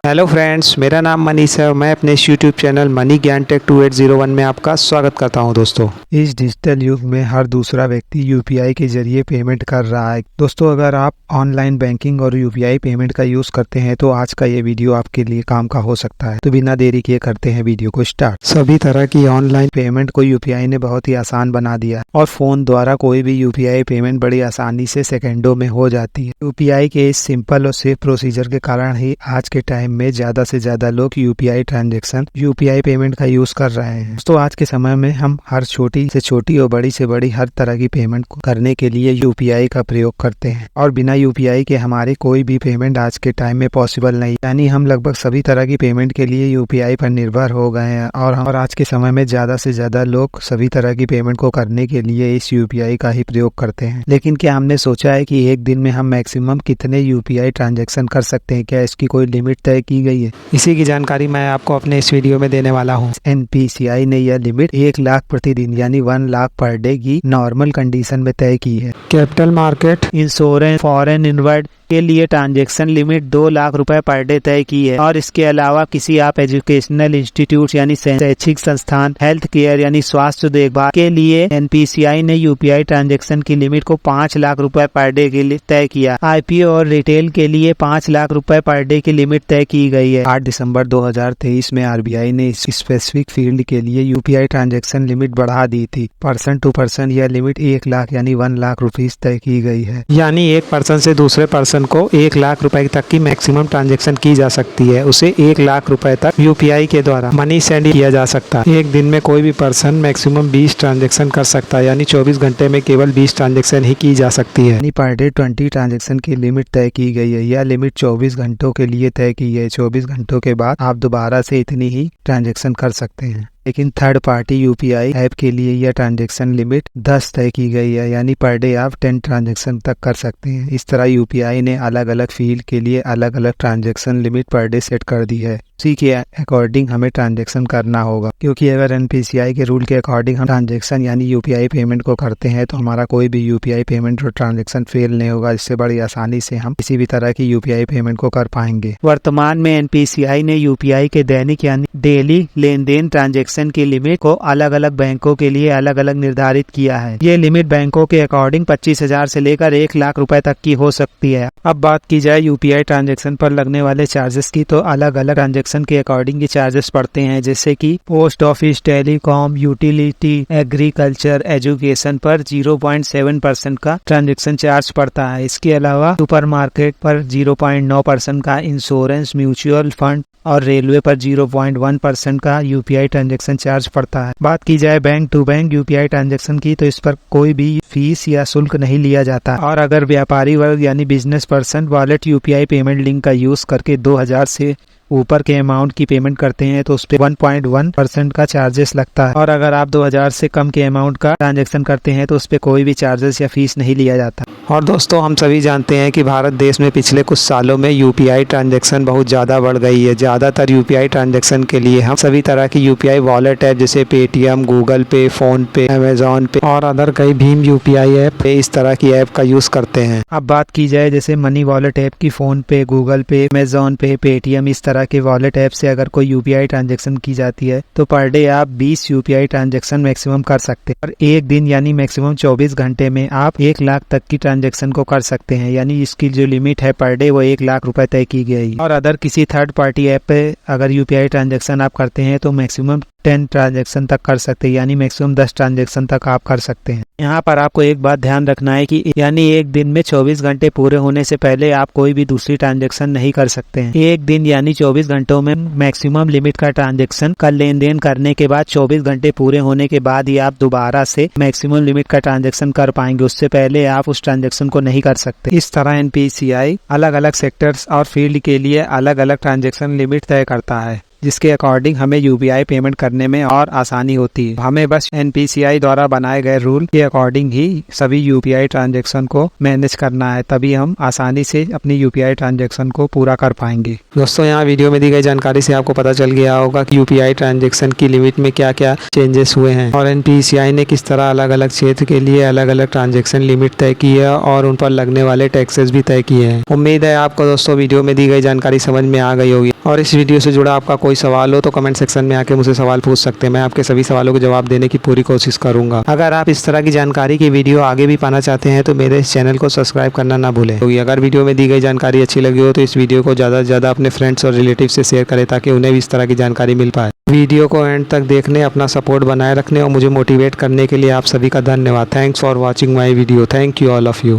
Hello friends, मेरा नाम मनीष है और मैं अपने इस यूट्यूब चैनल मनी ज्ञान टेक 2801 में आपका स्वागत करता हूं। दोस्तों, इस डिजिटल युग में हर दूसरा व्यक्ति यूपीआई के जरिए पेमेंट कर रहा है। दोस्तों, अगर आप ऑनलाइन बैंकिंग और यूपीआई पेमेंट का यूज करते हैं तो आज का ये वीडियो आपके लिए काम का हो सकता है। तो बिना देरी किए करते हैं वीडियो को स्टार्ट। सभी तरह की ऑनलाइन पेमेंट को यूपीआई ने बहुत ही आसान बना दिया और फोन द्वारा कोई भी यूपीआई पेमेंट बड़ी आसानी से सेकेंडों में हो जाती है। यूपीआई के इस सिंपल और सेफ प्रोसीजर के कारण ही आज के टाइम में ज्यादा से ज्यादा लोग यूपीआई पेमेंट का यूज कर रहे हैं। तो आज के समय में हम हर छोटी से छोटी और बड़ी से बड़ी हर तरह की पेमेंट को करने के लिए यूपीआई का प्रयोग करते हैं और बिना यूपीआई के हमारे कोई भी पेमेंट आज के टाइम में पॉसिबल नहीं। यानी हम लगभग सभी तरह की पेमेंट के लिए यूपीआई पर निर्भर हो गए हैं और आज के समय में ज्यादा से ज्यादा लोग सभी तरह की पेमेंट को करने के लिए इस यूपीआई का ही प्रयोग करते हैं। लेकिन क्या हमने सोचा है कि एक दिन में हम मैक्सिमम कितने यूपीआई ट्रांजैक्शन कर सकते हैं? क्या इसकी कोई लिमिट तय की गई है? इसी की जानकारी मैं आपको अपने इस वीडियो में देने वाला हूँ। एनपीसीआई ने यह लिमिट 1 लाख प्रतिदिन यानी 1 लाख पर डे की नॉर्मल कंडीशन में तय की है। Capital market, insurance, foreign invert के लिए ट्रांजैक्शन लिमिट 2 लाख रुपए पर डे तय की है और इसके अलावा किसी आप एजुकेशनल इंस्टीट्यूट यानी शैक्षिक संस्थान, हेल्थ केयर यानी स्वास्थ्य देखभाल के लिए एनपीसीआई ने यूपीआई ट्रांजैक्शन की लिमिट को 5 लाख रुपए पर डे के लिए तय किया। आईपीओ और रिटेल के लिए 5 लाख रुपए पर डे की लिमिट तय की गई है। 8 दिसंबर 2023 में आरबीआई ने इस स्पेसिफिक फील्ड के लिए यूपीआई ट्रांजैक्शन लिमिट बढ़ा दी थी। पर्सन टू पर्सन यह लिमिट 1 लाख यानी 1 लाख रुपीज तय की गई है। यानी एक पर्सन से दूसरे पर्सन को 1 लाख रुपए तक की मैक्सिमम ट्रांजैक्शन की जा सकती है। उसे 1 लाख रुपए तक यूपीआई के द्वारा मनी सेंड किया जा सकता है। एक दिन में कोई भी पर्सन मैक्सिमम 20 ट्रांजैक्शन कर सकता है, यानी 24 घंटे में केवल 20 ट्रांजैक्शन ही की जा सकती है। पर डे 20 ट्रांजैक्शन की लिमिट तय की गई है। यह लिमिट 24 घंटों के लिए तय की है। 24 घंटों के बाद आप दोबारा से इतनी ही ट्रांजैक्शन कर सकते हैं। लेकिन थर्ड पार्टी यूपीआई ऐप के लिए यह ट्रांजैक्शन लिमिट 10 तय की गई है, यानी पर डे आप 10 ट्रांजैक्शन तक कर सकते हैं। इस तरह यूपीआई ने अलग अलग फील्ड के लिए अलग अलग transaction limit per day set कर दी है। उसी के अकॉर्डिंग हमें ट्रांजैक्शन करना होगा, क्योंकि अगर एनपीसीआई के रूल के अकॉर्डिंग हम ट्रांजैक्शन यानी यूपीआई पेमेंट को करते हैं तो हमारा कोई भी यूपीआई पेमेंट और ट्रांजैक्शन फेल नहीं होगा। इससे बड़ी आसानी से हम किसी भी तरह की यूपीआई पेमेंट को कर पाएंगे। वर्तमान में एनपीसीआई ने यूपीआई के दैनिक यानी डेली लेन देन ट्रांजैक्शन की लिमिट को अलग अलग बैंकों के लिए अलग अलग निर्धारित किया है। ये लिमिट बैंकों के अकॉर्डिंग 25,000 से लेकर 1 लाख रुपए तक की हो सकती है। अब बात की जाए यूपीआई ट्रांजैक्शन पर लगने वाले चार्जेस की, तो अलग अलग ट्रांजैक्शन के अकॉर्डिंग ये चार्जेस पड़ते हैं। जैसे कि post office, telecom, utility, agriculture, education पर 0.7% का ट्रांजैक्शन चार्ज पड़ता है। इसके अलावा सुपरमार्केट पर 0.9% का, इंश्योरेंस, म्यूचुअल फंड और रेलवे पर 0.1% का यूपीआई ट्रांजैक्शन चार्ज पड़ता है। बात की जाए bank to bank UPI transaction की, तो इस पर कोई भी फीस या शुल्क नहीं लिया जाता। और अगर व्यापारी वर्ग यानी business person wallet UPI payment link का यूज करके 2000 से ऊपर के अमाउंट की पेमेंट करते हैं तो उस पे 1.1% का चार्जेस लगता है। और अगर आप 2000 से कम के अमाउंट का ट्रांजैक्शन करते हैं तो उस पे कोई भी चार्जेस या फीस नहीं लिया जाता। और दोस्तों, हम सभी जानते हैं कि भारत देश में पिछले कुछ सालों में यूपीआई ट्रांजैक्शन बहुत ज़्यादा बढ़ गई है। ज़्यादातर यूपीआई ट्रांजैक्शन के लिए हम सभी तरह की यूपीआई वॉलेट ऐप जैसे पेटीएम, गूगल पे, फोन पे, अमेजॉन पे और अदर कई भीम यूपीआई ऐप इस तरह की ऐप का यूज करते हैं। अब बात की जाए जैसे मनी वॉलेट ऐप की, फोन पे, गूगल पे, अमेजॉन पे, पेटीएम इस तरह के वॉलेट ऐप से अगर कोई यूपीआई ट्रांजैक्शन की जाती है तो पर डे आप 20 यूपीआई ट्रांजैक्शन मैक्सिमम कर सकते हैं और एक दिन यानी मैक्सिमम 24 घंटे में आप 1 लाख तक की ट्रांजैक्शन को कर सकते हैं। यानी इसकी जो लिमिट है पर डे वो 1 लाख रुपए तय की गई। और अदर किसी थर्ड पार्टी ऐप पे अगर यूपीआई ट्रांजैक्शन आप करते हैं तो मैक्सिमम 10 ट्रांजैक्शन तक कर सकते हैं, यानी मैक्सिमम 10 ट्रांजैक्शन तक आप कर सकते हैं। यहाँ पर आपको एक बात ध्यान रखना है कि यानी एक दिन में 24 घंटे पूरे होने से पहले आप कोई भी दूसरी ट्रांजैक्शन नहीं कर सकते हैं। एक दिन यानी 24 घंटों में मैक्सिमम लिमिट का ट्रांजैक्शन का लेन देन करने के बाद 24 घंटे पूरे होने के बाद ही आप दोबारा से मैक्सिमम लिमिट का ट्रांजैक्शन कर पाएंगे। उससे पहले आप उस ट्रांजैक्शन को नहीं कर सकते। इस तरह एनपीसीआई अलग अलग सेक्टर्स और फील्ड के लिए अलग अलग ट्रांजैक्शन लिमिट तय करता है, जिसके अकॉर्डिंग हमें यूपीआई पेमेंट करने में और आसानी होती है। हमें बस एनपीसीआई द्वारा बनाए गए रूल के अकॉर्डिंग ही सभी यूपीआई ट्रांजैक्शन को मैनेज करना है, तभी हम आसानी से अपनी यूपीआई ट्रांजैक्शन को पूरा कर पाएंगे। दोस्तों, यहाँ वीडियो में दी गई जानकारी से आपको पता चल गया होगा कि यूपीआई ट्रांजैक्शन की लिमिट में क्या क्या चेंजेस हुए हैं और एनपीसीआई ने किस तरह अलग अलग क्षेत्र के लिए अलग अलग ट्रांजैक्शन लिमिट तय की है और उन पर लगने वाले टैक्सेस भी तय किए हैं। उम्मीद है आपको दोस्तों वीडियो में दी गई जानकारी समझ में आ गई होगी। और इस वीडियो से जुड़ा आपका कोई सवाल हो तो कमेंट सेक्शन में आके मुझसे सवाल पूछ सकते हैं। मैं आपके सभी सवालों के जवाब देने की पूरी कोशिश करूंगा। अगर आप इस तरह की जानकारी की वीडियो आगे भी पाना चाहते हैं तो मेरे इस चैनल को सब्सक्राइब करना ना भूलें। तो अगर वीडियो में दी गई जानकारी अच्छी लगी हो तो इस वीडियो को ज़्यादा से ज़्यादा अपने फ्रेंड्स और रिलेटिव से शेयर करें ताकि उन्हें भी इस तरह की जानकारी मिल पाए। वीडियो को एंड तक देखने, अपना सपोर्ट बनाए रखने और मुझे मोटिवेट करने के लिए आप सभी का धन्यवाद। Thanks for watching my video. Thank you all of you.